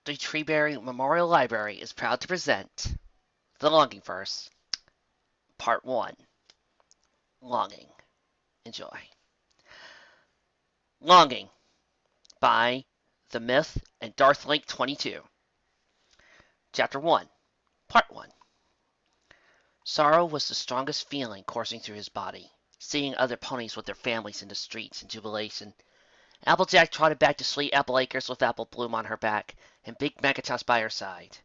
The Treeberry Memorial Library is proud to present The Longing Verse, Part 1. Longing. Enjoy. Longing by The Myth and Darth Link 22. Chapter 1, Part 1. Sorrow was the strongest feeling coursing through his body, seeing other ponies with their families in the streets in jubilation. Applejack trotted back to Sweet Apple Acres with Apple Bloom on her back and Big Macintosh by her side.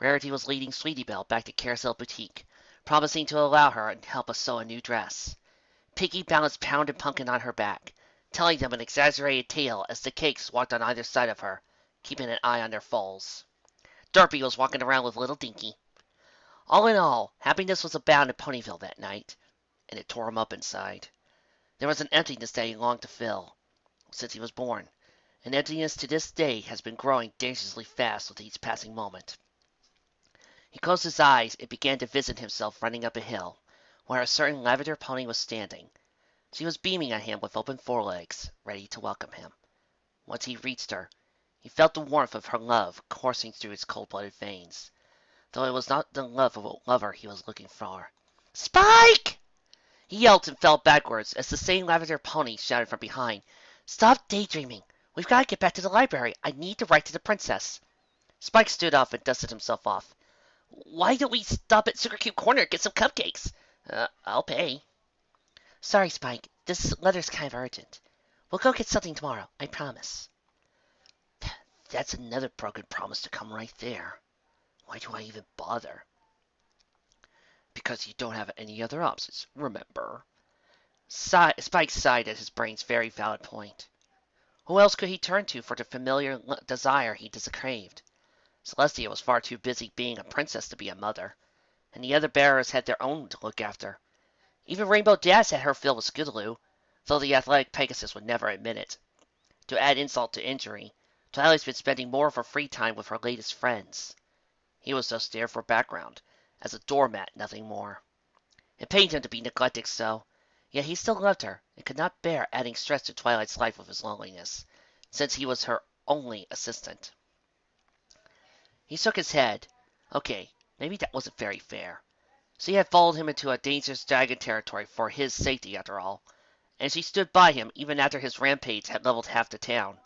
Rarity was leading Sweetie Belle back to Carousel Boutique, promising to allow her and help us sew a new dress. Piggy balanced Pound and Pumpkin on her back, telling them an exaggerated tale as the Cakes walked on either side of her, keeping an eye on their foals. Derpy was walking around with little Dinky. All in all, happiness was abound in Ponyville that night, and it tore him up inside. There was an emptiness that he longed to fill, since he was born. An emptiness to this day has been growing dangerously fast with each passing moment. He closed his eyes and began to visit himself running up a hill, where a certain lavender pony was standing. She was beaming at him with open forelegs, ready to welcome him. Once he reached her, he felt the warmth of her love coursing through his cold-blooded veins, though it was not the love of a lover he was looking for. "Spike!" He yelped and fell backwards as the same lavender pony shouted from behind, "Stop daydreaming! We've got to get back to the library. I need to write to the princess." Spike stood up and dusted himself off. "Why don't we stop at Sugar Cube Corner and get some cupcakes?" I'll pay." "Sorry, Spike. This letter's kind of urgent. We'll go get something tomorrow, I promise." That's another broken promise to come right there. Why do I even bother? Because you don't have any other options, remember. Spike sighed at his brain's very valid point. Who else could he turn to for the familiar desire he craved? Celestia was far too busy being a princess to be a mother, and the other bearers had their own to look after. Even Rainbow Dash had her fill with Scootaloo, though the athletic Pegasus would never admit it. To add insult to injury, Twilight's been spending more of her free time with her latest friends. He was just there for background, as a doormat, nothing more. It pained him to be neglected so, yet he still loved her, and could not bear adding stress to Twilight's life with his loneliness, since he was her only assistant. He shook his head. Okay, maybe that wasn't very fair. She had followed him into a dangerous dragon territory for his safety, after all, and she stood by him even after his rampage had leveled half the town.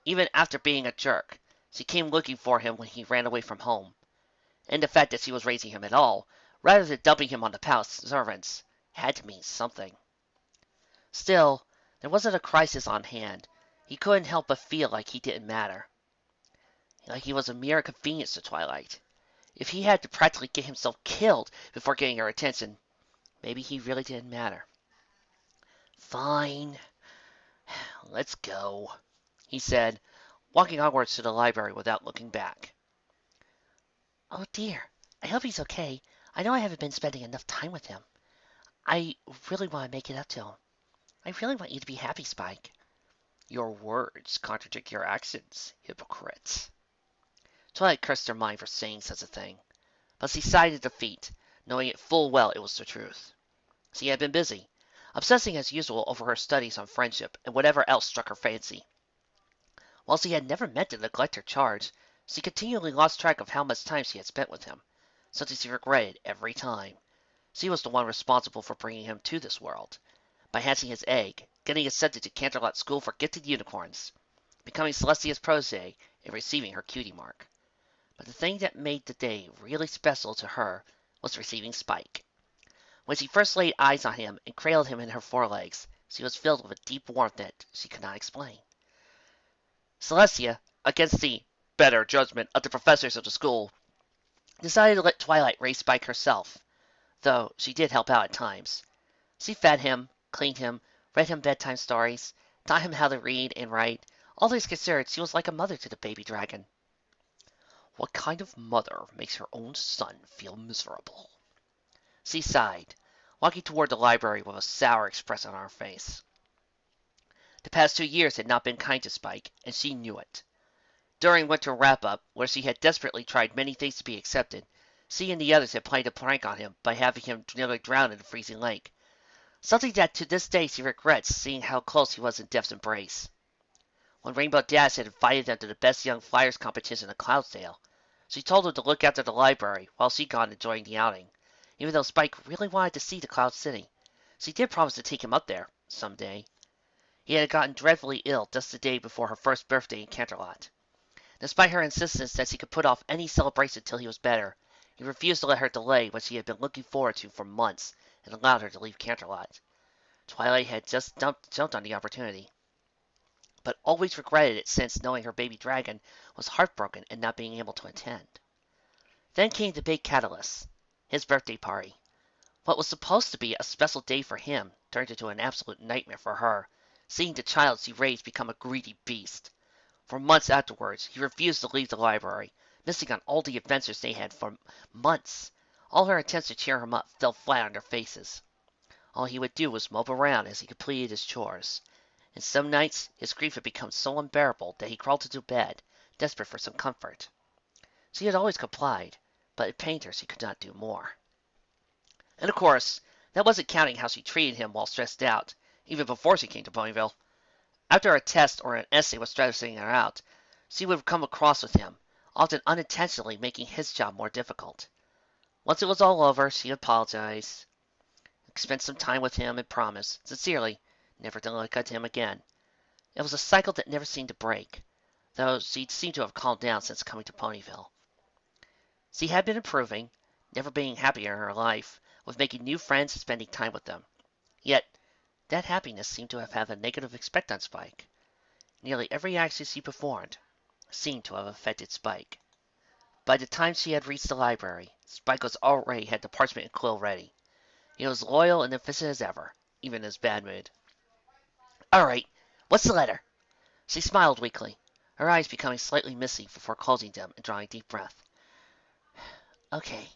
Even after being a jerk, she came looking for him when he ran away from home. And the fact that she was raising him at all, rather than dumping him on the palace servants, had to mean something. Still, there wasn't a crisis on hand. He couldn't help but feel like he didn't matter. Like he was a mere inconvenience to Twilight. If he had to practically get himself killed before getting her attention, maybe he really didn't matter. Fine. Let's go, he said, walking onwards to the library without looking back. Oh dear, I hope he's okay. I know I haven't been spending enough time with him. I really want to make it up to him. I really want you to be happy, Spike. Your words contradict your actions, hypocrite. Twilight cursed her mind for saying such a thing, but she sighed in defeat, knowing it full well it was the truth. She had been busy, obsessing as usual over her studies on friendship and whatever else struck her fancy. While she had never meant to neglect her charge, she continually lost track of how much time she had spent with him, something she regretted every time. She was the one responsible for bringing him to this world, by hatching his egg, getting accepted to Canterlot School for Gifted Unicorns, becoming Celestia's protege, and receiving her cutie mark. But the thing that made the day really special to her was receiving Spike. When she first laid eyes on him and cradled him in her forelegs, she was filled with a deep warmth that she could not explain. Celestia, against the better judgment of the professors of the school, decided to let Twilight raise Spike herself, though she did help out at times. She fed him, cleaned him, read him bedtime stories, taught him how to read and write. All things considered, she was like a mother to the baby dragon. What kind of mother makes her own son feel miserable? She sighed, walking toward the library with a sour expression on her face. The past 2 years had not been kind to Spike, and she knew it. During winter wrap-up, where she had desperately tried many things to be accepted, she and the others had played a prank on him by having him nearly drown in the freezing lake. Something that to this day she regrets, seeing how close he was in Death's embrace. when Rainbow Dash had invited them to the Best Young Flyers competition in Cloudsdale. She told him to look after the library while she gone enjoying the outing, even though Spike really wanted to see the Cloud City. She did promise to take him up there someday. He had gotten dreadfully ill just the day before her first birthday in Canterlot. Despite her insistence that she could put off any celebration till he was better, he refused to let her delay what she had been looking forward to for months and allowed her to leave Canterlot. Twilight had just jumped on the opportunity, but always regretted it since knowing her baby dragon was heartbroken at not being able to attend. Then came the big catalyst, his birthday party. What was supposed to be a special day for him turned into an absolute nightmare for her, seeing the child she raised become a greedy beast. For months afterwards, he refused to leave the library, missing on all the adventures they had for months. All her attempts to cheer him up fell flat on their faces. All he would do was mope around as he completed his chores. And some nights his grief had become so unbearable that he crawled into bed, desperate for some comfort. She had always complied, but it pained her she could not do more. And of course, that wasn't counting how she treated him while stressed out, even before she came to Ponyville. After a test or an essay was stressing her out, she would come across with him, often unintentionally making his job more difficult. Once it was all over, she apologized, spent some time with him, and promised, sincerely, never to look at him again. It was a cycle that never seemed to break, though she seemed to have calmed down since coming to Ponyville. She had been improving, never being happier in her life, with making new friends and spending time with them. Yet, that happiness seemed to have had a negative effect on Spike. Nearly every action she performed seemed to have affected Spike. By the time she had reached the library, Spike was already had the parchment and quill ready. He was loyal and efficient as ever, even in his bad mood. "All right, what's the letter?" She smiled weakly, her eyes becoming slightly misty before closing them and drawing a deep breath. "Okay,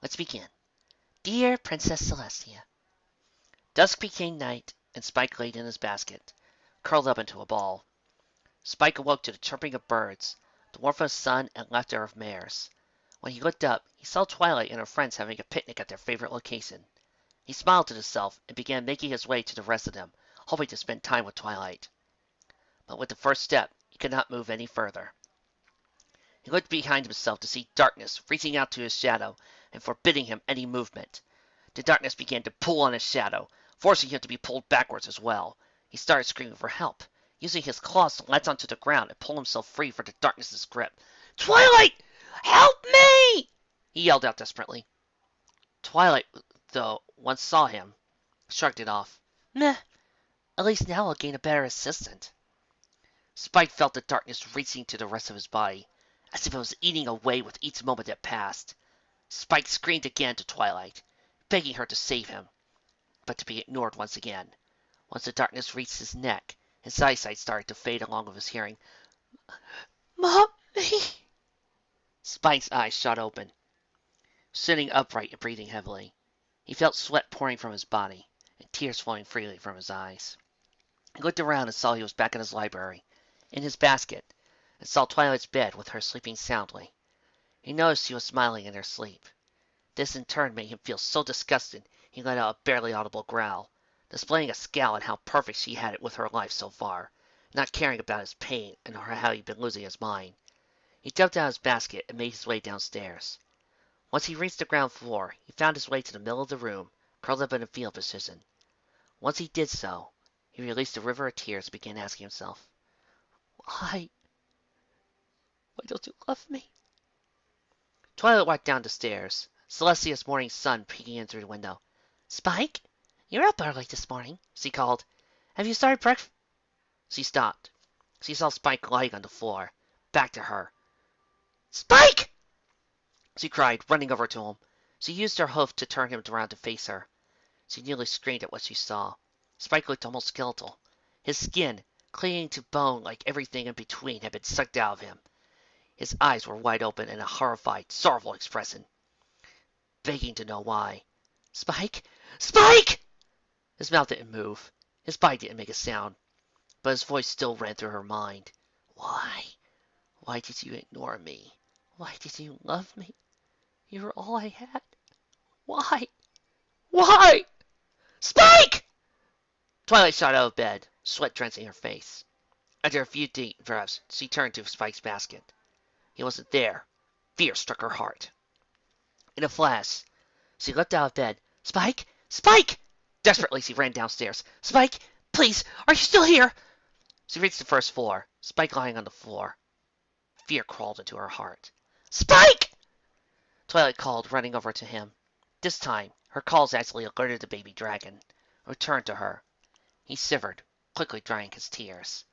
let's begin. Dear Princess Celestia." Dusk became night, and Spike laid in his basket, curled up into a ball. Spike awoke to the chirping of birds, the warmth of the sun, and laughter of mares. When he looked up, he saw Twilight and her friends having a picnic at their favorite location. He smiled to himself and began making his way to the rest of them, hoping to spend time with Twilight. But with the first step, he could not move any further. He looked behind himself to see darkness reaching out to his shadow and forbidding him any movement. The darkness began to pull on his shadow, forcing him to be pulled backwards as well. He started screaming for help, using his claws to latch onto the ground and pull himself free from the darkness's grip. "Twilight! Help me!" he yelled out desperately. Twilight, though, once saw him, shrugged it off. "Meh, at least now I'll gain a better assistant." Spike felt the darkness reaching to the rest of his body, as if it was eating away with each moment that passed. Spike screamed again to Twilight, begging her to save him, but to be ignored once again. Once the darkness reached his neck, his eyesight started to fade along with his hearing. "Mommy!" Spike's eyes shot open, sitting upright and breathing heavily. He felt sweat pouring from his body, and tears flowing freely from his eyes. He looked around and saw he was back in his library, in his basket, and saw Twilight's bed with her sleeping soundly. He noticed she was smiling in her sleep. This in turn made him feel so disgusted he let out a barely audible growl, displaying a scowl at how perfect she had it with her life so far, not caring about his pain and how he'd been losing his mind. He jumped out of his basket and made his way downstairs. Once he reached the ground floor, he found his way to the middle of the room, curled up in a fetal position. Once he did so, he released a river of tears and began asking himself, Why don't you love me?" Twilight walked down the stairs, Celestia's morning sun peeking in through the window. "Spike, you're up early this morning," she called. "Have you started breakfast?" She stopped. She saw Spike lying on the floor, back to her. "Spike!" she cried, running over to him. She used her hoof to turn him around to face her. She nearly screamed at what she saw. Spike looked almost skeletal. His skin, clinging to bone like everything in between, had been sucked out of him. His eyes were wide open in a horrified, sorrowful expression, begging to know why. "Spike! Spike!" His mouth didn't move. His body didn't make a sound. But his voice still ran through her mind. "Why? Why did you ignore me? Why did you love me? You were all I had. Why? Why? Spike!" Twilight shot out of bed, sweat drenching her face. After a few deep breaths, she turned to Spike's basket. He wasn't there. Fear struck her heart. In a flash, she leapt out of bed. Spike! Spike! Desperately, she ran downstairs. Spike! Please! Are you still here? She reached the first floor. Spike lying on the floor. Fear crawled into her heart. Spike! Twilight called, running over to him. This time, her calls actually alerted the baby dragon. Returned to her. He shivered, quickly drying his tears.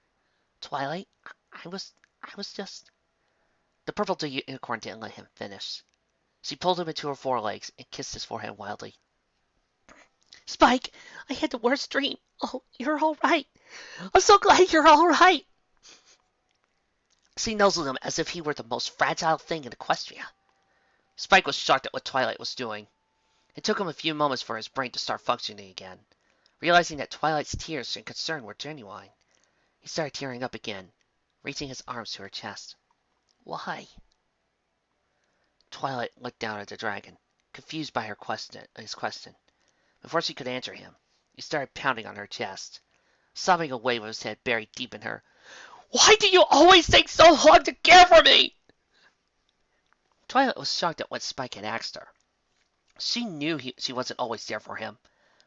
Twilight, I was just... The purple unicorn didn't let him finish. She pulled him into her forelegs and kissed his forehead wildly. Spike, I had the worst dream. Oh, you're all right. I'm so glad you're all right. She nuzzled him as if he were the most fragile thing in Equestria. Spike was shocked at what Twilight was doing. It took him a few moments for his brain to start functioning again, realizing that Twilight's tears and concern were genuine. He started tearing up again, reaching his arms to her chest. Why? Twilight looked down at the dragon, confused by his question. Before she could answer him, he started pounding on her chest, sobbing away with his head buried deep in her. Why do you always take so long to care for me? Twilight was shocked at what Spike had asked her. She knew she wasn't always there for him,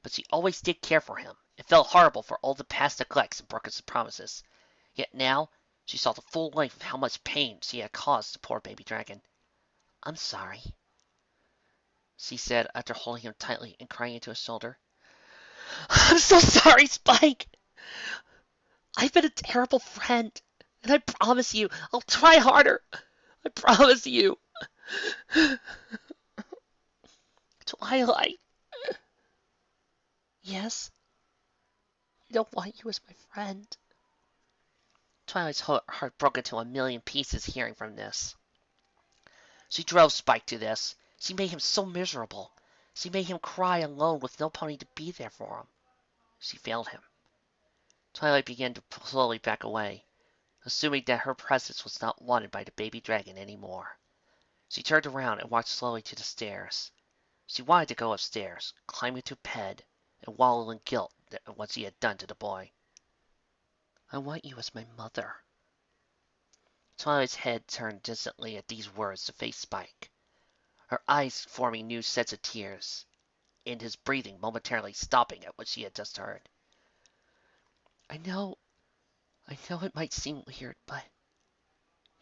but she always did care for him. It felt horrible for all the past neglects and broken promises. Yet now, she saw the full length of how much pain she had caused the poor baby dragon. I'm sorry, she said after holding him tightly and crying into his shoulder. I'm so sorry, Spike. I've been a terrible friend, and I promise you, I'll try harder. I promise you. Twilight. Yes? I don't want you as my friend. Twilight's heart broke into a million pieces hearing from this. She drove Spike to this. She made him so miserable. She made him cry alone with no pony to be there for him. She failed him. Twilight began to slowly back away, assuming that her presence was not wanted by the baby dragon anymore. She turned around and walked slowly to the stairs. She wanted to go upstairs, climb into bed, and wallow in guilt at what she had done to the boy. I want you as my mother. Twilight's head turned distantly at these words to face Spike, her eyes forming new sets of tears, and his breathing momentarily stopping at what she had just heard. I know it might seem weird, but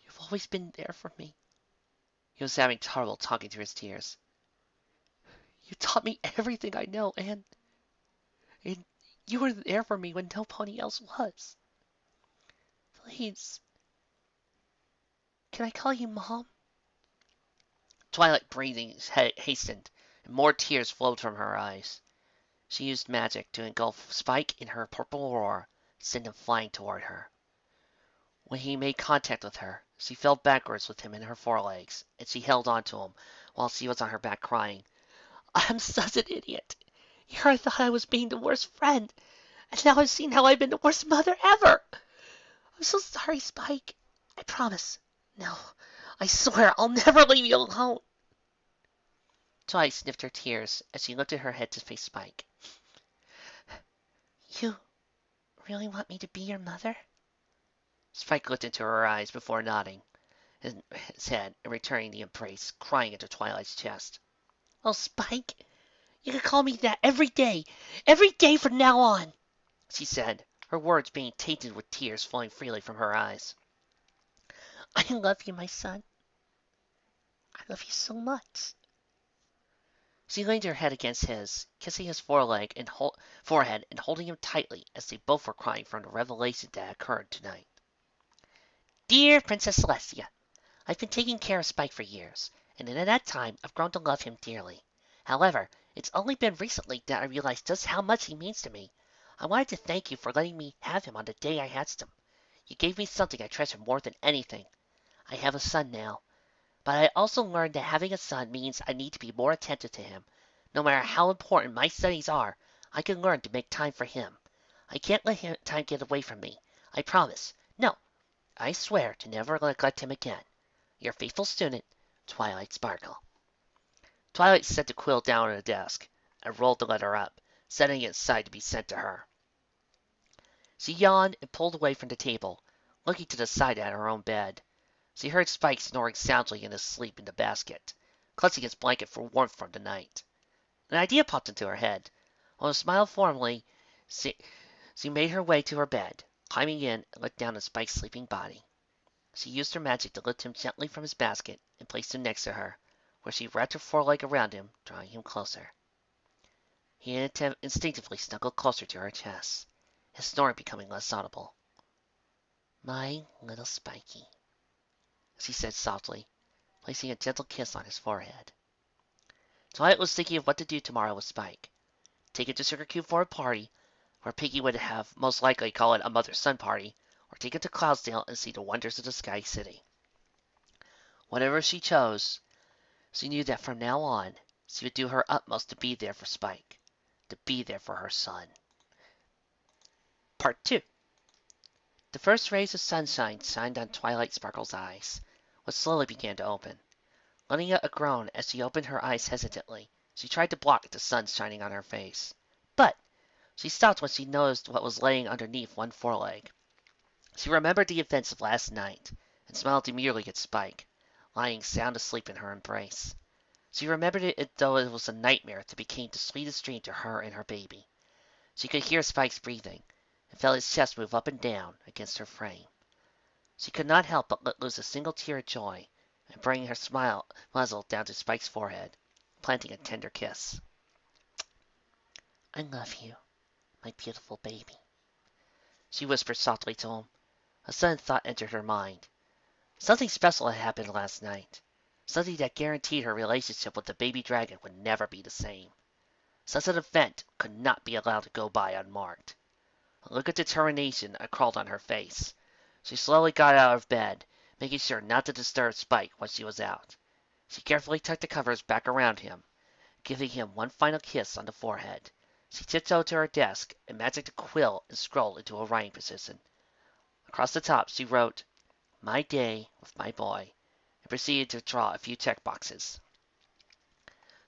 you've always been there for me. He was having trouble talking through his tears. You taught me everything I know, and you were there for me when no pony else was. Please, can I call you Mom? Twilight breathing hastened, and more tears flowed from her eyes. She used magic to engulf Spike in her purple aurora, and send him flying toward her. When he made contact with her, she fell backwards with him in her forelegs, and she held on to him while she was on her back crying. I'm such an idiot. Here I thought I was being the worst friend, and now I've seen how I've been the worst mother ever. I'm so sorry, Spike. I promise. No, I swear I'll never leave you alone. Twilight sniffed her tears as she lifted her head to face Spike. You really want me to be your mother? Spike looked into her eyes before nodding his head and returning the embrace, crying into Twilight's chest. Oh, Spike, you can call me that every day from now on, she said, her words being tainted with tears flowing freely from her eyes. I love you, my son. I love you so much. She leaned her head against his, kissing his forehead and holding him tightly as they both were crying from the revelation that had occurred tonight. Dear Princess Celestia, I've been taking care of Spike for years, and in that time I've grown to love him dearly. However, it's only been recently that I realized just how much he means to me. I wanted to thank you for letting me have him on the day I hatched him. You gave me something I treasure more than anything. I have a son now, but I also learned that having a son means I need to be more attentive to him. No matter how important my studies are, I can learn to make time for him. I can't let time get away from me. I promise. No, I swear to never neglect him again. Your faithful student, Twilight Sparkle. Twilight set the quill down on the desk and rolled the letter up, setting it aside to be sent to her. She yawned and pulled away from the table, looking to the side at her own bed. She heard Spike snoring soundly in his sleep in the basket, clutching his blanket for warmth from the night. An idea popped into her head. With a smile formally, she, she made her way to her bed, climbing in and looked down at Spike's sleeping body. She used her magic to lift him gently from his basket and placed him next to her, where she wrapped her foreleg around him, drawing him closer. He instinctively snuggled closer to her chest, his snoring becoming less audible. "My little Spiky," she said softly, placing a gentle kiss on his forehead. Twilight was thinking of what to do tomorrow with Spike. Take it to Sugar Cube for a party, where Piggy would have most likely call it a mother-son party, or take it to Cloudsdale and see the wonders of the Sky City. Whatever she chose, she knew that from now on she would do her utmost to be there for Spike, to be there for her son. Part 2. The first rays of sunshine shined on Twilight Sparkle's eyes, which slowly began to open. Letting out a groan as she opened her eyes hesitantly, she tried to block the sun shining on her face. But she stopped when she noticed what was laying underneath one foreleg. She remembered the events of last night, and smiled demurely at Spike, lying sound asleep in her embrace. She remembered it as though it was a nightmare that became the sweetest dream to her and her baby. She could hear Spike's breathing, and felt his chest move up and down against her frame. She could not help but let loose a single tear of joy, and bring her smile muzzle down to Spike's forehead, planting a tender kiss. "I love you, my beautiful baby," she whispered softly to him. A sudden thought entered her mind. Something special had happened last night. Something that guaranteed her relationship with the baby dragon would never be the same. Such an event could not be allowed to go by unmarked. A look of determination crawled on her face. She slowly got out of bed, making sure not to disturb Spike when she was out. She carefully tucked the covers back around him, giving him one final kiss on the forehead. She tiptoed to her desk and magicked a quill and scroll into a writing position. Across the top she wrote, "My day with my boy," and proceeded to draw a few check boxes.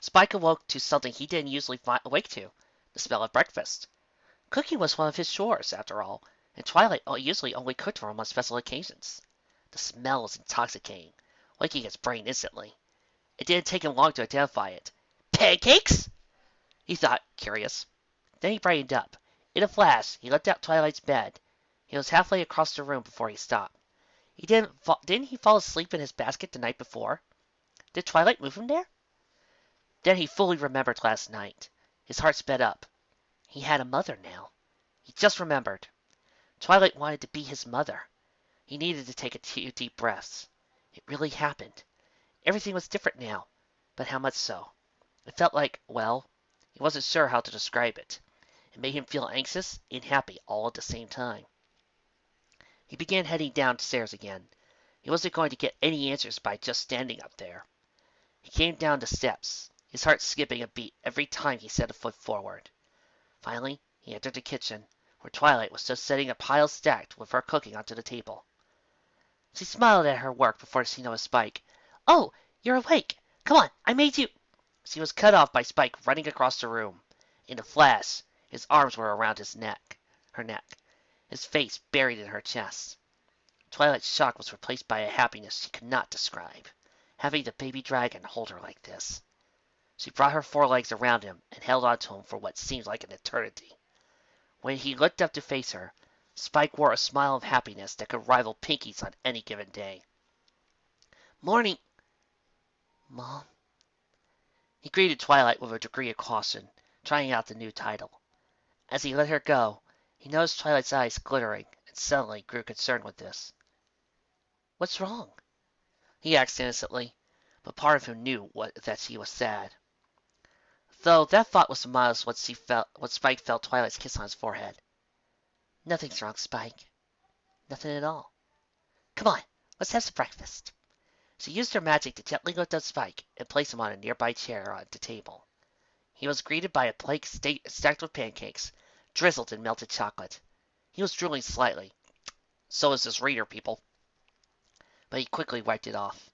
Spike awoke to something he didn't usually awake to, the smell of breakfast. Cooking was one of his chores, after all, and Twilight usually only cooked for him on special occasions. The smell was intoxicating, waking his brain instantly. It didn't take him long to identify it. "Pancakes?" he thought, curious. Then he brightened up. In a flash, he leapt out Twilight's bed. He was halfway across the room before he stopped. Didn't he fall asleep in his basket the night before? Did Twilight move him there? Then he fully remembered last night. His heart sped up. He had a mother now. He just remembered. Twilight wanted to be his mother. He needed to take a few deep breaths. It really happened. Everything was different now, but how much so? It felt like, well, he wasn't sure how to describe it. It made him feel anxious and happy all at the same time. He began heading downstairs again. He wasn't going to get any answers by just standing up there. He came down the steps, his heart skipping a beat every time he set a foot forward. Finally, he entered the kitchen, where Twilight was just setting a pile stacked with her cooking onto the table. She smiled at her work before she noticed Spike. "Oh, you're awake! Come on, I made you—" She was cut off by Spike running across the room. In a flash, his arms were around her neck, his face buried in her chest. Twilight's shock was replaced by a happiness she could not describe, having the baby dragon hold her like this. She brought her forelegs around him and held on to him for what seemed like an eternity. When he looked up to face her, Spike wore a smile of happiness that could rival Pinky's on any given day. "Morning, Mom." He greeted Twilight with a degree of caution, trying out the new title. As he let her go, he noticed Twilight's eyes glittering and suddenly grew concerned with this. "What's wrong?" he asked innocently, but part of him knew that she was sad. Though that thought was miles what Spike felt Twilight's kiss on his forehead. "Nothing's wrong, Spike. Nothing at all. Come on, let's have some breakfast." She used her magic to gently lift up Spike and place him on a nearby chair at the table. He was greeted by a plate stacked with pancakes, drizzled in melted chocolate. He was drooling slightly. So is this reader, people. But he quickly wiped it off,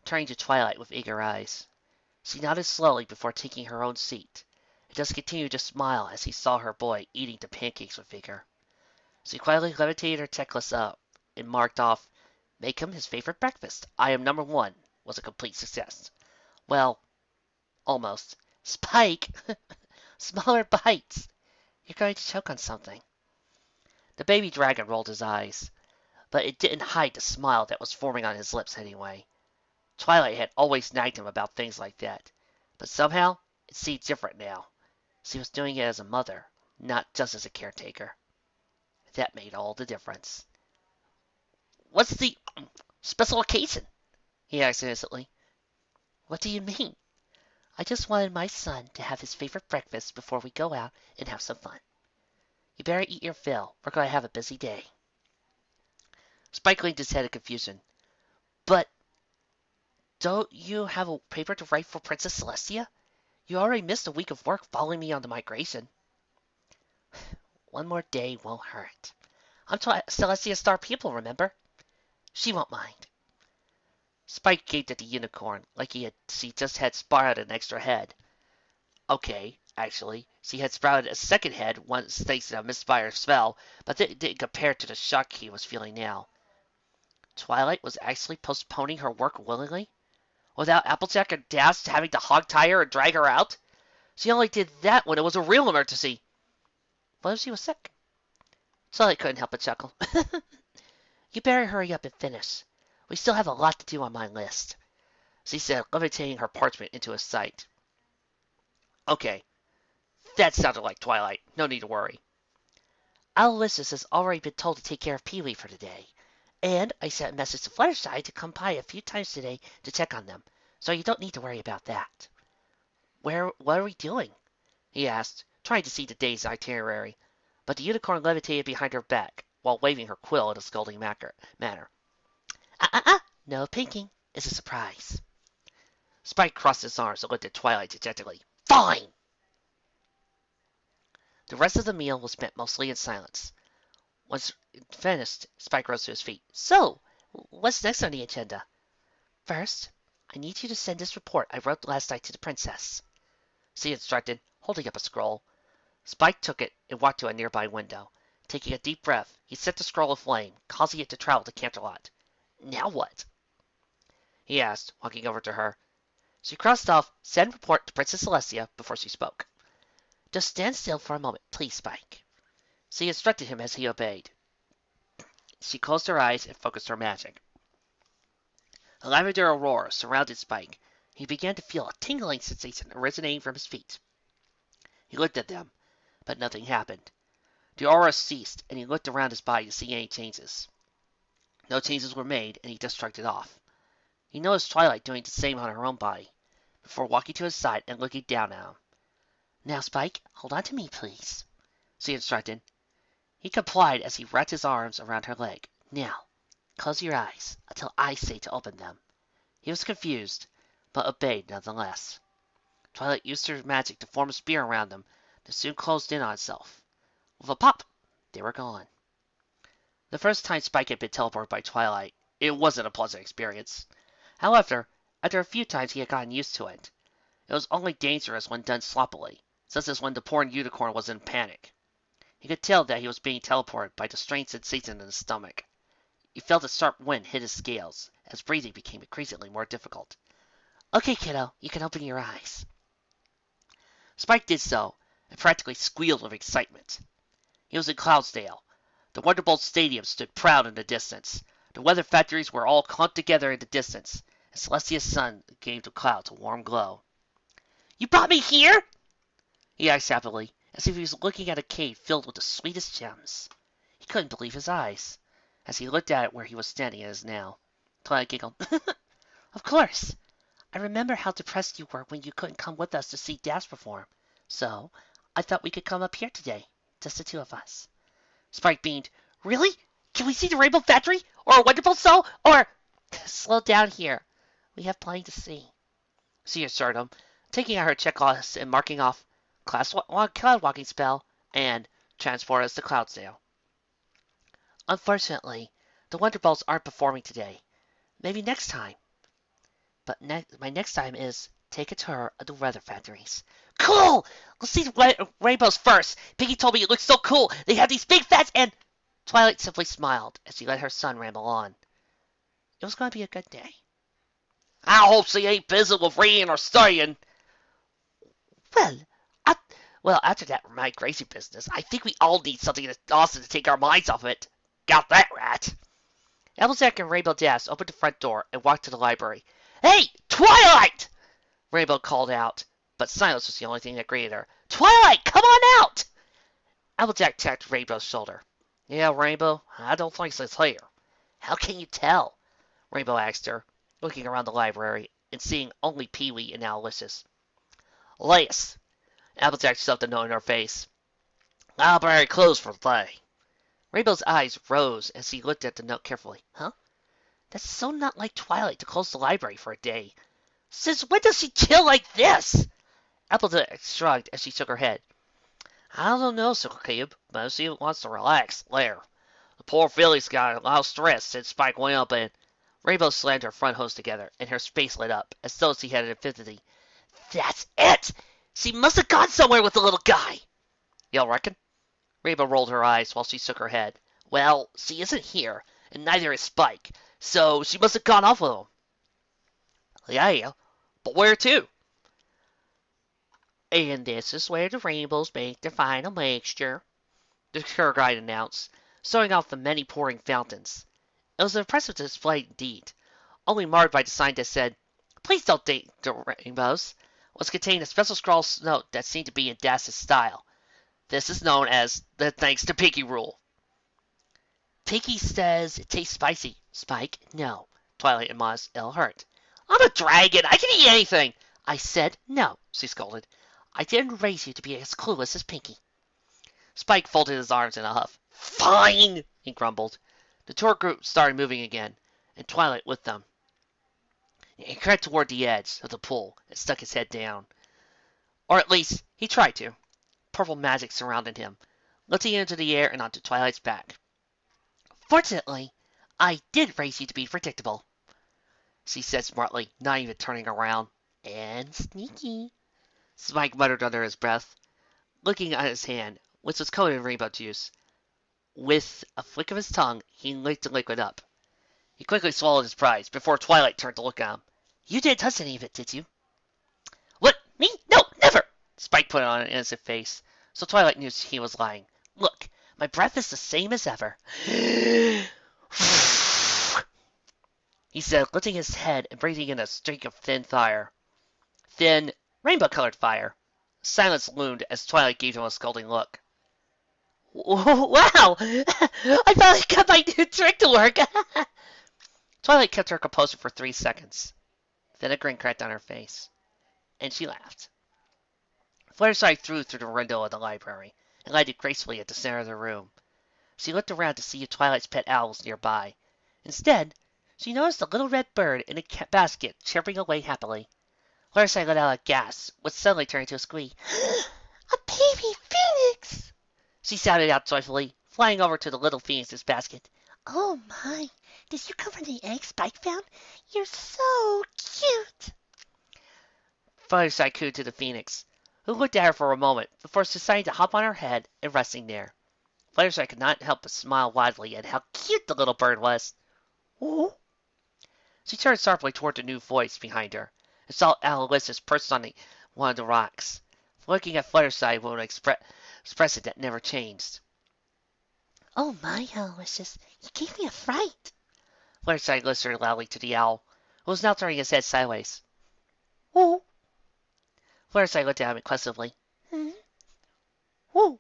turning to Twilight with eager eyes. She nodded slowly before taking her own seat, and just continued to smile as he saw her boy eating the pancakes with vigor. She quietly levitated her necklace up and marked off, "Make him his favorite breakfast. I am number one," was a complete success. Well, almost. Spike! Smaller bites! You're going to choke on something. The baby dragon rolled his eyes, but it didn't hide the smile that was forming on his lips anyway. Twilight had always nagged him about things like that, but somehow it seemed different now. She was doing it as a mother, not just as a caretaker. That made all the difference. "What's the special occasion?" he asked innocently. "What do you mean? I just wanted my son to have his favorite breakfast before we go out and have some fun. You better eat your fill. We're going to have a busy day." Spike leaned his head in confusion. "But don't you have a paper to write for Princess Celestia? You already missed a week of work following me on the migration." "One more day won't hurt. I'm Celestia's star pupil, remember? She won't mind." Spike gaped at the unicorn like she just had sprouted an extra head. Okay, actually, she had sprouted a second head once thanks to a misfire spell, but that didn't compare to the shock he was feeling now. Twilight was actually postponing her work willingly, without Applejack and Dash having to hog-tie her and drag her out? She only did that when it was a real emergency. What if she was sick? Twilight couldn't help but chuckle. "You better hurry up and finish. We still have a lot to do on my list," she said, levitating her parchment into his sight. Okay, that sounded like Twilight. No need to worry. "Aloysius has already been told to take care of Pee-wee for today. And I sent a message to Fluttershy to come by a few times today to check on them, so you don't need to worry about that." What are we doing?" he asked, trying to see the day's itinerary, but the unicorn levitated behind her back while waving her quill in a scolding manner. No pinking. It's a surprise." Spike crossed his arms and looked at Twilight dejectedly. "Fine!" The rest of the meal was spent mostly in silence. Once finished, Spike rose to his feet. "So, what's next on the agenda?" "First, I need you to send this report I wrote last night to the princess," she instructed, holding up a scroll. Spike took it and walked to a nearby window. Taking a deep breath, he set the scroll aflame, causing it to travel to Canterlot. "Now what?" he asked, walking over to her. She crossed off "Send report to Princess Celestia" before she spoke. "Just stand still for a moment, please, Spike." She instructed him as he obeyed. She closed her eyes and focused her magic. A lavender aurora surrounded Spike. He began to feel a tingling sensation originating from his feet. He looked at them, but nothing happened. The aura ceased, and he looked around his body to see any changes. No changes were made, and he just shrugged it off. He noticed Twilight doing the same on her own body, before walking to his side and looking down at him. "Now, Spike, hold on to me, please," she instructed. He complied as he wrapped his arms around her leg. "Now, close your eyes until I say to open them." He was confused, but obeyed nonetheless. Twilight used her magic to form a spear around them that soon closed in on itself. With a pop, they were gone. The first time Spike had been teleported by Twilight, it wasn't a pleasant experience. However, after a few times he had gotten used to it. It was only dangerous when done sloppily, such as when the poor unicorn was in panic. He could tell that he was being teleported by the strange sensation in his stomach. He felt a sharp wind hit his scales, as breathing became increasingly more difficult. "Okay, kiddo, you can open your eyes." Spike did so, and practically squealed with excitement. He was in Cloudsdale. The Wonderbolts Stadium stood proud in the distance. The weather factories were all clumped together in the distance, and Celestia's sun gave the clouds a warm glow. "You brought me here?" he asked happily, as if he was looking at a cave filled with the sweetest gems. He couldn't believe his eyes, as he looked at it where he was standing as now. Twilight giggled. "Of course. I remember how depressed you were when you couldn't come with us to see Dash perform. So, I thought we could come up here today, just the two of us." Spike beamed. "Really? Can we see the Rainbow Factory? Or a Wonderbolt Show? Or—" "Slow down here. We have plenty to see," she assured him, taking out her checklist and marking off Cloud Walking Spell and Transport us to Cloudsdale. "Unfortunately, the Wonderbolts aren't performing today. Maybe next time. But my next time is take a tour of the weather factories." "Cool! Let's see the rainbows first. Piggy told me it looks so cool. They have these big fats and—" Twilight simply smiled as she let her son ramble on. It was going to be a good day. I hope she ain't busy with reading or studying. Well, I, well, after that Mike Gracie business, I think we all need something awesome to take our minds off it. Got that right. Applejack and Rainbow Dash opened the front door and walked to the library. Hey, Twilight! Rainbow called out, but silence was the only thing that greeted her. Twilight, come on out! Applejack tapped Rainbow's shoulder. Yeah, Rainbow, I don't think she's here. How can you tell? Rainbow asked her, looking around the library and seeing only Pee-wee and Aloysius. Lias, Applejack shoved a note in her face. Library closed for the day. Rainbow's eyes rose as he looked at the note carefully. Huh? That's so not like Twilight to close the library for a day. Since when does she chill like this? Applejack shrugged as she shook her head. I don't know, Circle Cube, but she wants to relax later. The poor filly's got a lot of stress since Spike went up and... Rainbow slammed her front hose together, and her face lit up, as though she had an epiphany. That's it! She must have gone somewhere with the little guy! You reckon? Rainbow rolled her eyes while she shook her head. Well, she isn't here, and neither is Spike, so she must have gone off with him. Yeah, but where to? And this is where the rainbows make their final mixture, the tour guide announced, showing off the many pouring fountains. It was an impressive display indeed, only marred by the sign that said, Please don't date the rainbows, was contained a special scrawled note that seemed to be in Dash's style. This is known as the Thanks to Pinky rule. Pinky says it tastes spicy. Spike, no. Twilight and Moss, ill hurt. I'm a dragon. I can eat anything. I said no, she scolded. I didn't raise you to be as clueless as Pinky. Spike folded his arms in a huff. Fine, he grumbled. The tour group started moving again, and Twilight with them. He crept toward the edge of the pool and stuck his head down. Or at least, he tried to. Purple magic surrounded him, lifting him into the air and onto Twilight's back. Fortunately, I did raise you to be predictable, she said smartly, not even turning around. And sneaky, Spike muttered under his breath, looking at his hand, which was coated in rainbow juice. With a flick of his tongue, he licked the liquid up. He quickly swallowed his prize before Twilight turned to look at him. You didn't touch any of it, did you? What? Me? No, never! Spike put on an innocent face, so Twilight knew he was lying. Look, my breath is the same as ever. He said, lifting his head and breathing in a streak of thin fire. Thin, rainbow-colored fire. Silence loomed as Twilight gave him a scolding look. Wow! I finally got my new trick to work! Twilight kept her composure for 3 seconds. Then a grin cracked on her face, and she laughed. Fluttershy threw through the window of the library and lighted gracefully at the center of the room. She looked around to see if Twilight's pet owl was nearby. Instead, she noticed a little red bird in a basket chirping away happily. Fluttershy let out a gasp, which suddenly turned into a squeak. A baby phoenix! She shouted out joyfully, flying over to the little phoenix's basket. Oh my, did you come from the egg Spike found? You're so cute! Fluttershy cooed to the phoenix, who looked at her for a moment before deciding to hop on her head and resting there. Fluttershy could not help but smile widely at how cute the little bird was. Ooh. She turned sharply toward the new voice behind her and saw Aloysius perched on one of the rocks, looking at Fluttershy with an expression that never changed. Oh my, Aloysius, you gave me a fright. Fluttershy listened loudly to the owl, who was now turning his head sideways. Ooh. Fluttershy looked at him inquisitively. Ooh.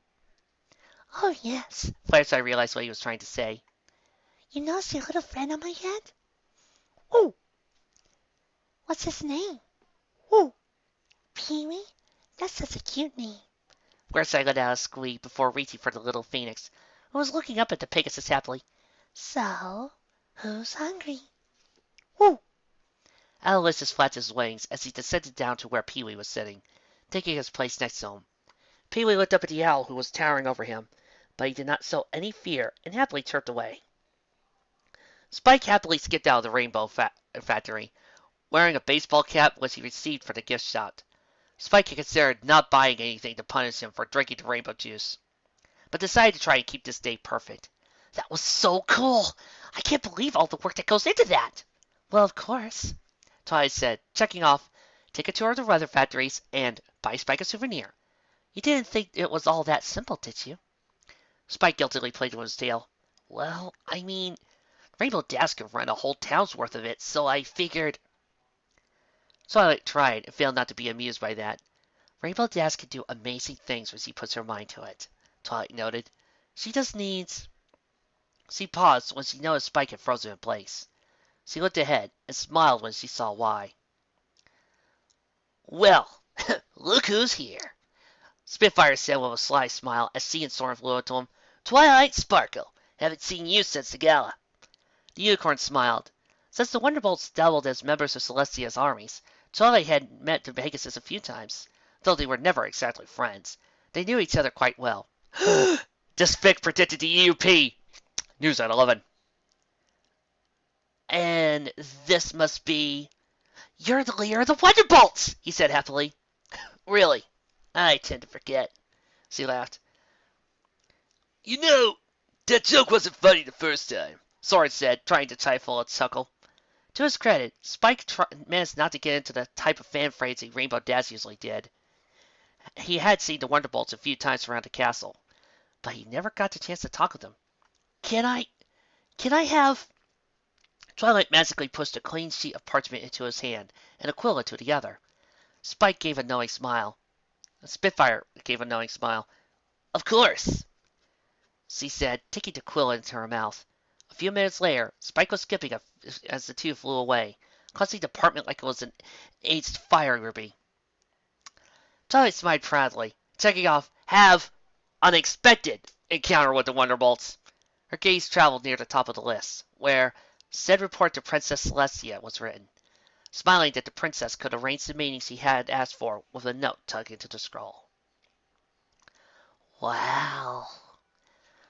Oh yes, Fluttershy realized what he was trying to say. You notice your little friend on my head? Ooh. What's his name? Ooh. Pee-wee? That's such a cute name. Fluttershy let out a squeak before reaching for the little phoenix, who was looking up at the Pegasus happily. So, who's hungry? Ooh. Aloysius flapped his wings as he descended down to where Pee-wee was sitting, taking his place next to him. Pee-wee looked up at the owl who was towering over him, but he did not show any fear and happily chirped away. Spike happily skipped out of the rainbow factory, wearing a baseball cap which he received for the gift shop. Spike had considered not buying anything to punish him for drinking the rainbow juice, but decided to try and keep this day perfect. That was so cool. I can't believe all the work that goes into that. Well, of course, Twilight said, checking off take a tour of the weather factories and buy Spike a souvenir. You didn't think it was all that simple, did you? Spike guiltily played with his tail. Well, I mean, Rainbow Dash could run a whole town's worth of it, so I figured. Twilight tried and failed not to be amused by that. Rainbow Dash can do amazing things when she puts her mind to it, Twilight noted. She just needs. She paused when she noticed Spike had frozen in place. She looked ahead and smiled when she saw why. Well, look who's here, Spitfire said with a sly smile as she and Soren flew up to him. Twilight Sparkle, haven't seen you since the gala. The unicorn smiled. Since the Wonderbolts dabbled as members of Celestia's armies, Twilight had met the Pegasus a few times, though they were never exactly friends. They knew each other quite well. Despic predicted the EUP! News at 11. And this must be. You're the leader of the Wonderbolts, he said happily. Really? I tend to forget. She laughed. You know, that joke wasn't funny the first time, Soren said, trying to stifle a chuckle. To his credit, Spike managed not to get into the type of fan phrasing Rainbow Dash usually did. He had seen the Wonderbolts a few times around the castle, but he never got the chance to talk with them. Can I have. Twilight magically pushed a clean sheet of parchment into his hand and a quill into the other. Spike gave a knowing smile. Spitfire gave a knowing smile. Of course, she said, taking the quill into her mouth. A few minutes later, Spike was skipping as the two flew away, clutching the parchment like it was an aged fire ruby. Twilight smiled proudly, checking off have unexpected encounter with the Wonderbolts. Her gaze traveled near the top of the list, where said report to Princess Celestia was written, smiling that the princess could arrange the meeting she had asked for with a note tucked into the scroll. Wow.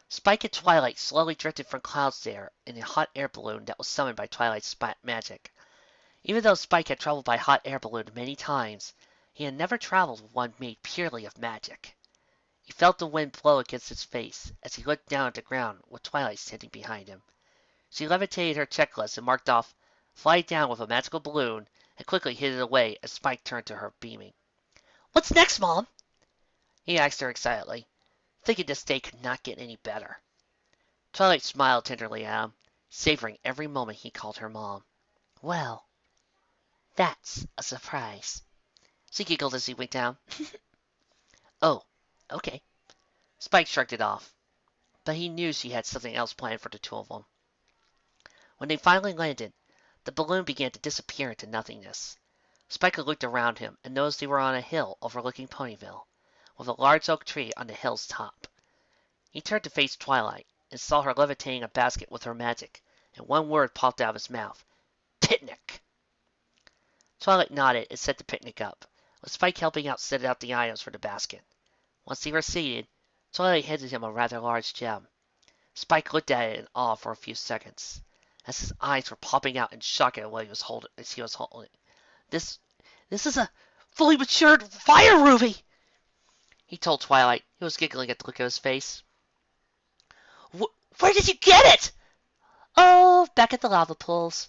Spike and Twilight slowly drifted from Cloudsdale in a hot air balloon that was summoned by Twilight's magic. Even though Spike had traveled by hot air balloon many times, he had never traveled with one made purely of magic. He felt the wind blow against his face as he looked down at the ground with Twilight standing behind him. She levitated her checklist and marked off fly down with a magical balloon and quickly hid it away as Spike turned to her, beaming. What's next, Mom? He asked her excitedly, thinking this day could not get any better. Twilight smiled tenderly at him, savoring every moment he called her Mom. Well, that's a surprise. She giggled as he went down. Oh, okay. Spike shrugged it off, but he knew she had something else planned for the two of them. When they finally landed, the balloon began to disappear into nothingness. Spike looked around him and noticed they were on a hill overlooking Ponyville, with a large oak tree on the hill's top. He turned to face Twilight and saw her levitating a basket with her magic, and one word popped out of his mouth. Picnic! Twilight nodded and set the picnic up, with Spike helping out set out the items for the basket. Once they were seated, Twilight handed him a rather large gem. Spike looked at it in awe for a few seconds, as his eyes were popping out in shock at what he was holding. This is a fully matured fire ruby, he told Twilight, who was giggling at the look of his face. Where did you get it? Oh, back at the lava pools.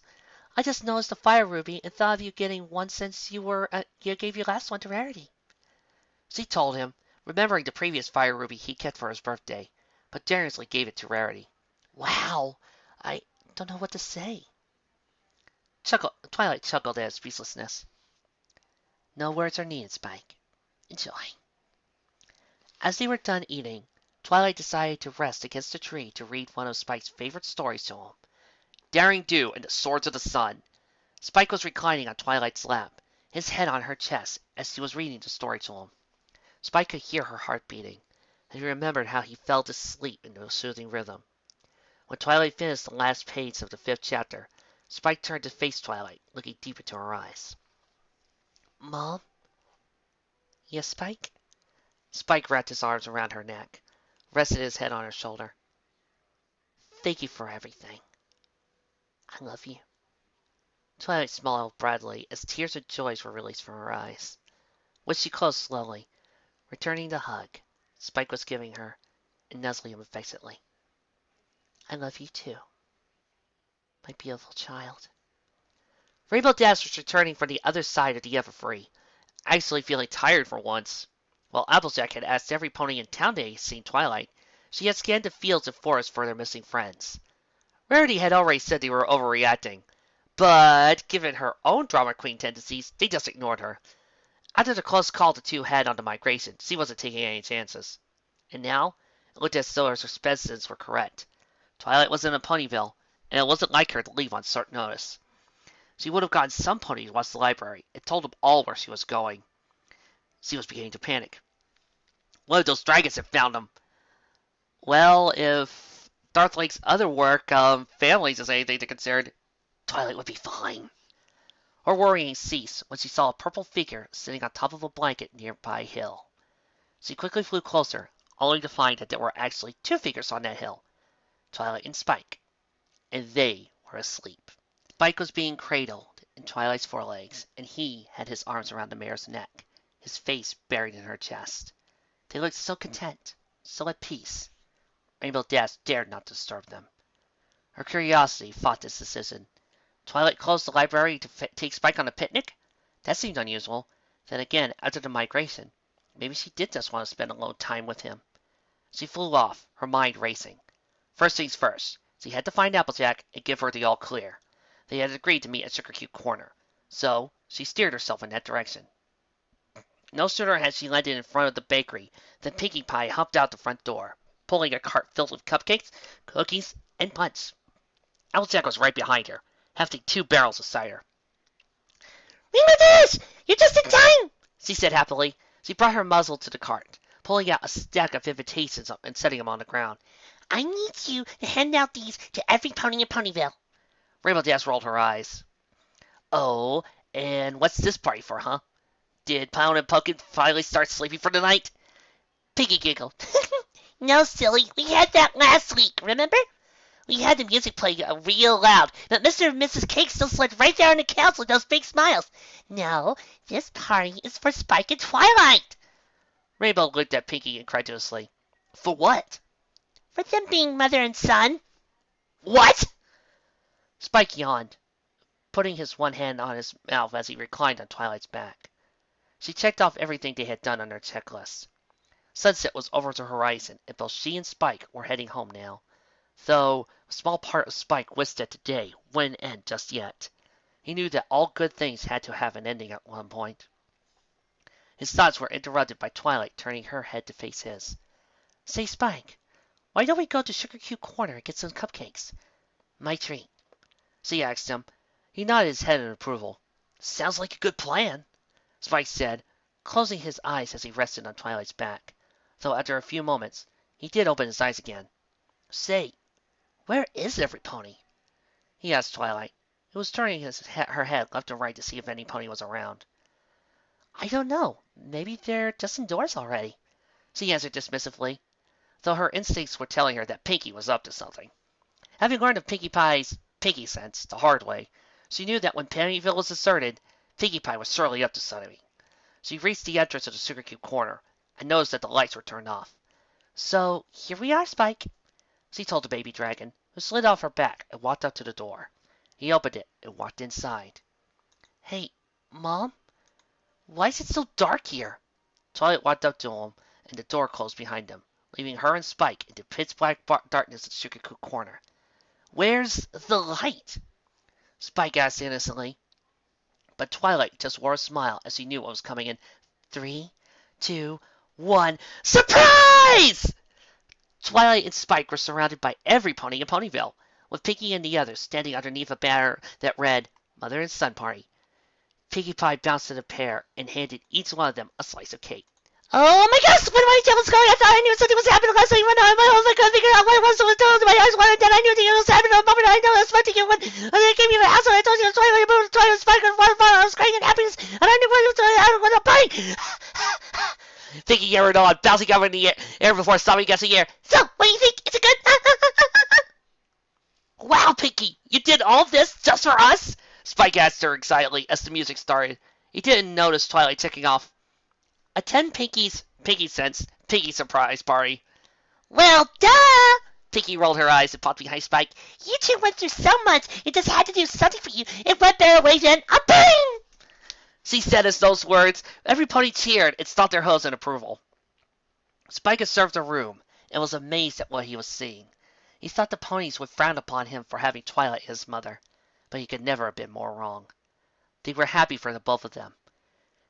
I just noticed the fire ruby and thought of you getting one since you gave your last one to Rarity. She told him, remembering the previous fire ruby he kept for his birthday, but generously gave it to Rarity. Wow, I don't know what to say. Twilight chuckled at his speechlessness. No words are needed, Spike. Enjoy. As they were done eating, Twilight decided to rest against a tree to read one of Spike's favorite stories to him, Daring Do and the Swords of the Sun. Spike was reclining on Twilight's lap, his head on her chest as she was reading the story to him. Spike could hear her heart beating, and he remembered how he fell to sleep into a soothing rhythm. When Twilight finished the last page of the 5th chapter, Spike turned to face Twilight, looking deep into her eyes. Mom? Yes, Spike? Spike wrapped his arms around her neck, rested his head on her shoulder. Thank you for everything. I love you. Twilight smiled broadly as tears of joy were released from her eyes, which she closed slowly, returning the hug Spike was giving her and nuzzling him affectionately. I love you too, my beautiful child. Rainbow Dash was returning from the other side of the Everfree, actually feeling tired for once. While Applejack had asked every pony in town they had seen Twilight, she had scanned the fields and forests for their missing friends. Rarity had already said they were overreacting, but given her own drama queen tendencies, they just ignored her. After the close call the two had on the migration, she wasn't taking any chances. And now, it looked as though her suspicions were correct. Twilight was in a Ponyville, and it wasn't like her to leave on short notice. She would have gotten some ponies to watch the library and told them all where she was going. She was beginning to panic. One of those dragons had found them. Well, if Darth Lake's other work, families, is anything to consider, Twilight would be fine. Her worrying ceased when she saw a purple figure sitting on top of a blanket nearby hill. She quickly flew closer, only to find that there were actually two figures on that hill, Twilight and Spike, and they were asleep. Spike was being cradled in Twilight's forelegs, and he had his arms around the mare's neck, his face buried in her chest. They looked so content, so at peace. Rainbow Dash dared not disturb them. Her curiosity fought this decision. Twilight closed the library to take Spike on a picnic? That seemed unusual. Then again, after the migration, maybe she did just want to spend alone time with him. She flew off, her mind racing. First things first, she had to find Applejack and give her the all clear. They had agreed to meet at Sugar Cube Corner, so she steered herself in that direction. No sooner had she landed in front of the bakery than Pinkie Pie hopped out the front door, pulling a cart filled with cupcakes, cookies, and buns. Applejack was right behind her, hefting 2 barrels of cider. "Rainbow Dash! You're just in time!" she said happily. She brought her muzzle to the cart, pulling out a stack of invitations and setting them on the ground. "I need you to hand out these to every pony in Ponyville." Rainbow Dash rolled her eyes. "Oh, and what's this party for, huh? Did Pound and Pumpkin finally start sleeping for the night?" Piggy giggled. "No, silly. We had that last week, remember? We had the music play real loud, but Mr. and Mrs. Cake still slept right there on the couch with those big smiles. No, this party is for Spike and Twilight." Rainbow looked at Pinkie incredulously. "For what?" "For them being mother and son." "What?" Spike yawned, putting his one hand on his mouth as he reclined on Twilight's back. She checked off everything they had done on their checklist. Sunset was over the horizon, and both she and Spike were heading home now, though a small part of Spike wished that the day wouldn't end just yet. He knew that all good things had to have an ending at one point. His thoughts were interrupted by Twilight turning her head to face his. "Say, Spike, why don't we go to Sugar Cube Corner and get some cupcakes? My treat." She asked him. He nodded his head in approval. "Sounds like a good plan," Spike said, closing his eyes as he rested on Twilight's back, though after a few moments he did open his eyes again. "Say, where is every pony?" he asked Twilight, who was turning her head left and right to see if any pony was around. "I don't know. Maybe they're just indoors already," she answered dismissively, though her instincts were telling her that Pinkie was up to something. Having learned of Pinkie Pie's Pinkie sense the hard way, she knew that when Ponyville was asserted, Pinkie Pie was surely up to something. She reached the entrance of the Sugar Cube Corner and noticed that the lights were turned off. "So, here we are, Spike," she told the baby dragon, who slid off her back and walked up to the door. He opened it and walked inside. "Hey, Mom, why is it so dark here?" Twilight walked up to him, and the door closed behind them, leaving her and Spike in the pitch-black darkness of the Sugar Cube Corner. "Where's the light?" Spike asked innocently. But Twilight just wore a smile as she knew what was coming in 3, 2, 1. Surprise! Twilight and Spike were surrounded by every pony in Ponyville, with Pinkie and the others standing underneath a banner that read, "Mother and Son Party." Pinkie Pie bounced to the pair and handed each one of them a slice of cake. "Oh my gosh! What am I was going? I thought I knew something was happening last night. When I couldn't figure out what it was, so it told my eyes wanted that I knew that it was happening. The moment I know I was about to get when I came to the house and I told you Twilight moved, Twilight Spike and waterfall. I was crying in happiness, and I knew what it was going to bite. Pinkie carried on, bouncing up in the air before stopping against the air. "So, what do you think? Is it good?" "Wow, Pinkie, you did all this just for us?" Spike asked her excitedly as the music started. He didn't notice Twilight ticking off. "Attend Pinkie's Pinkie Sense Pinkie Surprise Party." "Well, duh!" Pinky rolled her eyes and popped behind Spike. You two went through so much, it just had to do something for you. It went better ways than a bang! She said as those words. Every pony cheered and stomped their hooves in approval. Spike observed the room and was amazed at what he was seeing. He thought the ponies would frown upon him for having Twilight his mother, but he could never have been more wrong. They were happy for the both of them,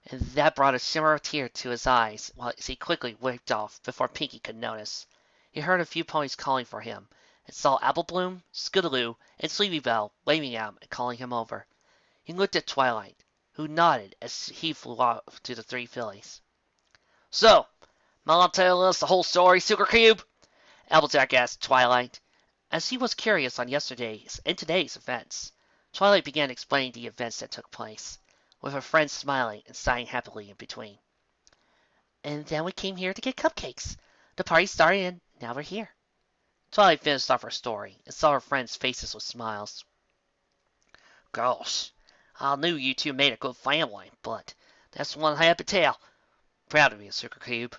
and that brought a shimmer of tear to his eyes while he quickly wiped off before Pinky could notice. He heard a few ponies calling for him, and saw Apple Bloom, Scootaloo, and Sleepy Bell waving at him and calling him over. He looked at Twilight, who nodded as he flew off to the three fillies. So, Mom telling us the whole story, Sugar Cube? Applejack asked Twilight. As he was curious on yesterday's and today's events, Twilight began explaining the events that took place, with her friends smiling and sighing happily in between. And then we came here to get cupcakes. The party started and now we're here. Twilight finished off her story and saw her friends' faces with smiles. Gosh, I knew you two made a good family, but that's one happy tale. Proud of you, Sugar Cube.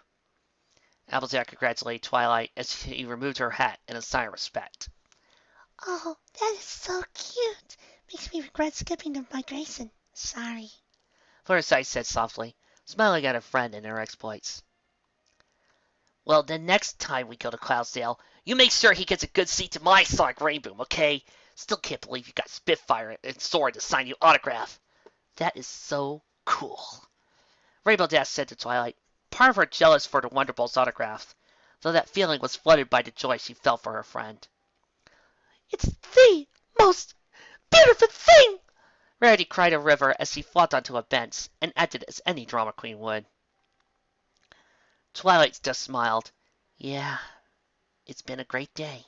Applejack congratulated Twilight as he removed her hat in a sign of respect. Oh, that is so cute. Makes me regret skipping the migration. Sorry. Fluttershy said softly, smiling at her friend and her exploits. Well, the next time we go to Cloudsdale, you make sure he gets a good seat to my Sonic Rainboom, okay? Still can't believe you got Spitfire and Sword to sign your autograph. That is so cool. Rainbow Dash said to Twilight, part of her jealous for the Wonderbolts autograph, though that feeling was flooded by the joy she felt for her friend. It's the most beautiful thing! Rarity cried a river as he flopped onto a bench and acted as any drama queen would. Twilight just smiled. Yeah, it's been a great day,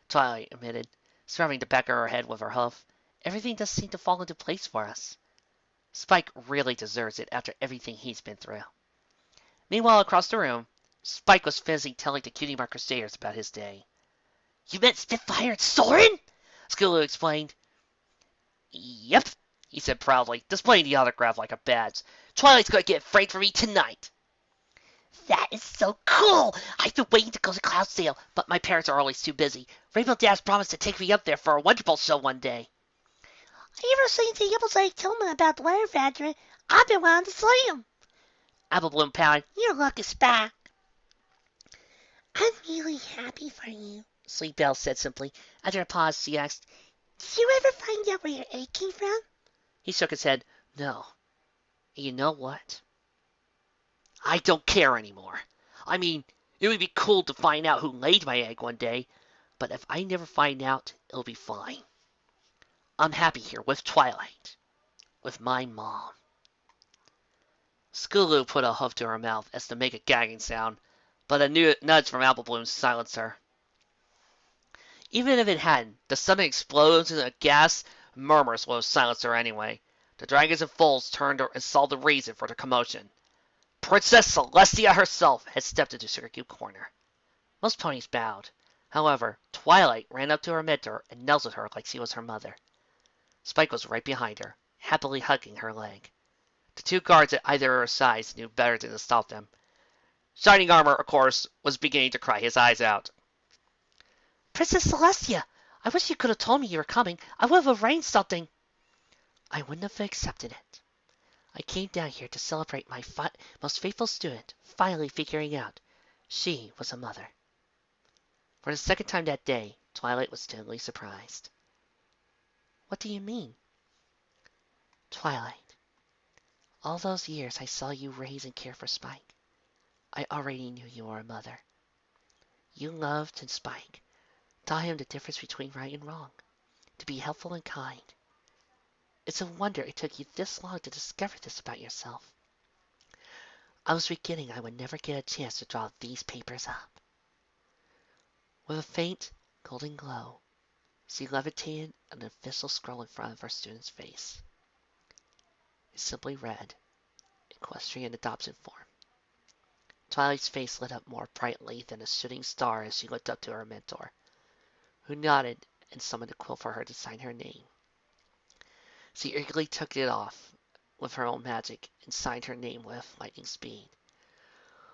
Twilight admitted, scrubbing the back of her head with her hoof. Everything does seem to fall into place for us. Spike really deserves it after everything he's been through. Meanwhile, across the room, Spike was busy telling the Cutie Mark Crusaders about his day. You meant Spitfire and Soren? Scootaloo explained. Yep, he said proudly, displaying the autograph like a badge. Twilight's going to get it framed for me tonight. That is so cool! I've been waiting to go to Cloudsdale, but my parents are always too busy. Rainbow Dash promised to take me up there for a Wonderbolt show one day. I ever seen the Applejack tell me about the Weather Factory? I've been wanting to see him. Apple Bloom pouted. Your luck is back. I'm really happy for you, Sleep Bell said simply. After a pause, she asked, Did you ever find out where your egg came from? He shook his head. No. You know what? I don't care anymore. I mean, it would be cool to find out who laid my egg one day, but if I never find out, it'll be fine. I'm happy here with Twilight. With my mom. Scootaloo put a hoof to her mouth as to make a gagging sound, but a nudge from Apple Bloom silenced her. Even if it hadn't, the sudden explosion of gas murmurs would have silenced her anyway. The dragons and foals turned and saw the reason for the commotion. Princess Celestia herself had stepped into Sugar Cube Corner. Most ponies bowed. However, Twilight ran up to her mentor and knelt with her like she was her mother. Spike was right behind her, happily hugging her leg. The two guards at either of her sides knew better than to stop them. Shining Armor, of course, was beginning to cry his eyes out. Princess Celestia, I wish you could have told me you were coming. I would have arranged something. I wouldn't have accepted it. I came down here to celebrate my most faithful student finally figuring out she was a mother. For the second time that day, Twilight was genuinely surprised. What do you mean? Twilight, all those years I saw you raise and care for Spike. I already knew you were a mother. You loved and Spike, taught him the difference between right and wrong, to be helpful and kind. It's a wonder it took you this long to discover this about yourself. I was beginning I would never get a chance to draw these papers up. With a faint golden glow, she levitated an official scroll in front of her student's face. It simply read, Equestrian Adoption Form. Twilight's face lit up more brightly than a shooting star as she looked up to her mentor, who nodded and summoned a quill for her to sign her name. She eagerly took it off with her own magic and signed her name with lightning speed.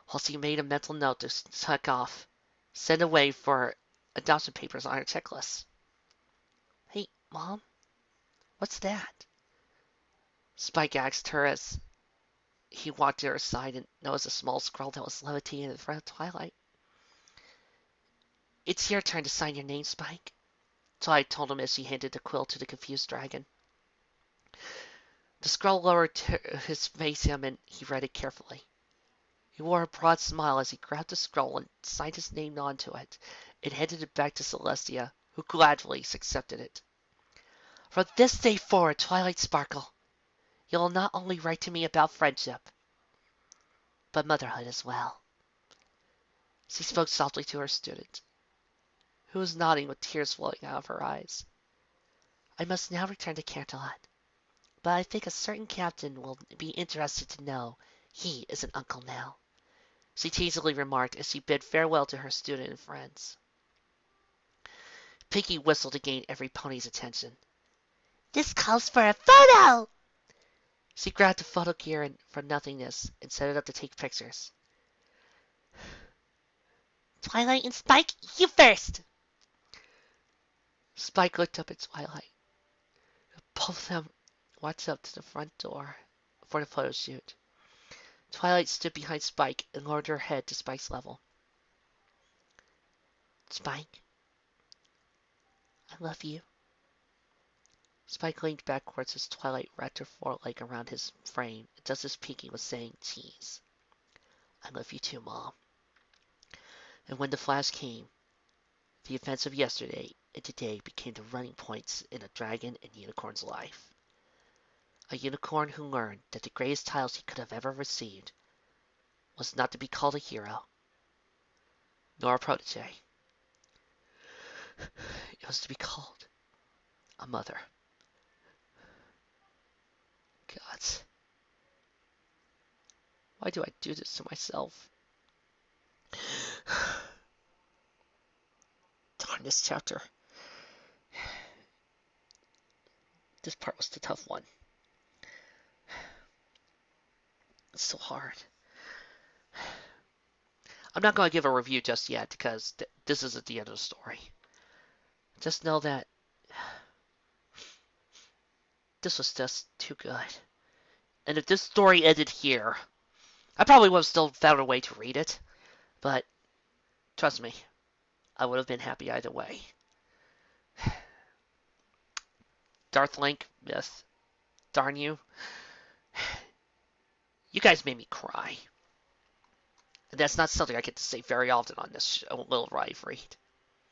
While she made a mental note to tuck off, send away for adoption papers on her checklist. Hey, Mom, what's that? Spike asked her as he walked to her side and noticed a small scroll that was levitating in front of Twilight. It's your turn to sign your name, Spike, Twilight told him as she handed the quill to the confused dragon. The scroll lowered his face to him and he read it carefully. He wore a broad smile as he grabbed the scroll and signed his name onto it and handed it back to Celestia, who gladly accepted it. From this day forward, Twilight Sparkle, you'll not only write to me about friendship, but motherhood as well. She spoke softly to her student, who was nodding with tears flowing out of her eyes. I must now return to Canterlot, but I think a certain captain will be interested to know he is an uncle now, she teasingly remarked as she bid farewell to her student and friends. Pinky whistled to gain every pony's attention. This calls for a photo! She grabbed the photo gear from nothingness and set it up to take pictures. Twilight and Spike, you first! Spike looked up at Twilight. Both of them walked up to the front door for the photo shoot. Twilight stood behind Spike and lowered her head to Spike's level. Spike, I love you. Spike leaned backwards as Twilight wrapped her foreleg around his frame, just as Pinky was saying, "Cheese. I love you too, Mom." And when the flash came, the events of yesterday and today became the running points in a dragon and unicorn's life. A unicorn who learned that the greatest title he could have ever received was not to be called a hero, nor a protege. It was to be called a mother. Gods, why do I do this to myself? Darn this chapter. This part was the tough one. It's so hard. I'm not going to give a review just yet because this isn't the end of the story. Just know that this was just too good. And if this story ended here, I probably would have still found a way to read it. But trust me, I would have been happy either way. Darth Link, yes. Darn you. You guys made me cry. And that's not something I get to say very often on this little Rive read.